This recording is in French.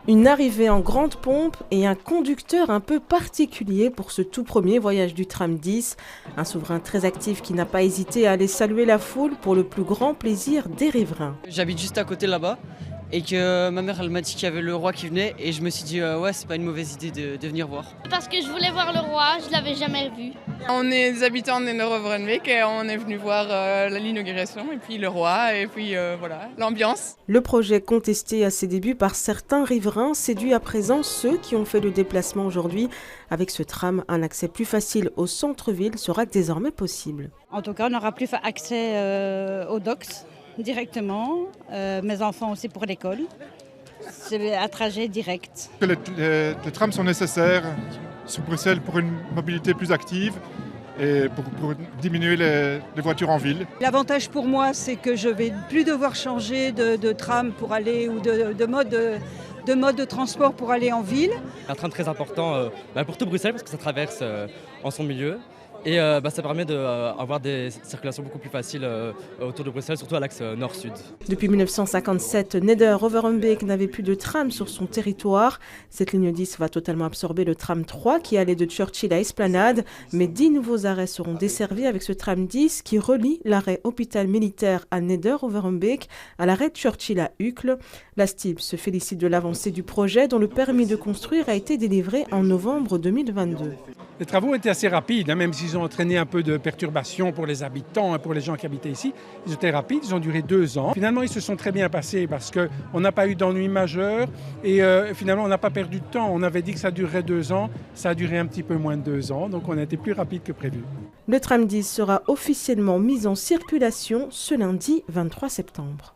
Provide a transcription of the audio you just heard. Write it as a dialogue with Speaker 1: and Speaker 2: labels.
Speaker 1: Une arrivée en grande pompe et un conducteur un peu particulier pour ce tout premier voyage du tram 10. Un souverain très actif qui n'a pas hésité à aller saluer la foule pour le plus grand plaisir des riverains.
Speaker 2: J'habite juste à côté là-bas et que ma mère elle m'a dit qu'il y avait le roi qui venait et je me suis dit ouais c'est pas une mauvaise idée de venir voir.
Speaker 3: Parce que je voulais voir le roi, je l'avais jamais vu.
Speaker 4: On est des habitants de Neder-Overbeek et on est venu voir l'inauguration et puis le roi et puis voilà, l'ambiance.
Speaker 1: Le projet contesté à ses débuts par certains riverains séduit à présent ceux qui ont fait le déplacement aujourd'hui. Avec ce tram, un accès plus facile au centre-ville sera désormais possible.
Speaker 5: En tout cas, on n'aura plus accès aux docks directement. Mes enfants aussi pour l'école. C'est un trajet direct.
Speaker 6: Les trams sont nécessaires sur Bruxelles pour une mobilité plus active et pour diminuer les voitures en ville.
Speaker 7: L'avantage pour moi, c'est que je ne vais plus devoir changer de tram pour aller ou de mode de transport pour aller en ville.
Speaker 8: Un train très important pour tout Bruxelles parce que ça traverse en son milieu. Et ça permet d'avoir des circulations beaucoup plus faciles autour de Bruxelles, surtout à l'axe nord-sud.
Speaker 1: Depuis 1957, Neder-Overbeek n'avait plus de tram sur son territoire. Cette ligne 10 va totalement absorber le tram 3 qui allait de Churchill à Esplanade. Mais 10 nouveaux arrêts seront desservis avec ce tram 10 qui relie l'arrêt hôpital militaire à Neder-Overbeek à l'arrêt Churchill à Uccle. La STIB se félicite de l'avancée du projet dont le permis de construire a été délivré en novembre 2022.
Speaker 9: Les travaux étaient assez rapides, même s'ils ont entraîné un peu de perturbations pour les habitants, pour les gens qui habitaient ici. Ils étaient rapides, ils ont duré 2 ans. Finalement, ils se sont très bien passés parce qu'on n'a pas eu d'ennui majeur et finalement, on n'a pas perdu de temps. On avait dit que ça durerait 2 ans, ça a duré un petit peu moins de 2 ans, donc on a été plus rapide que prévu.
Speaker 1: Le tram 10 sera officiellement mis en circulation ce lundi 23 septembre.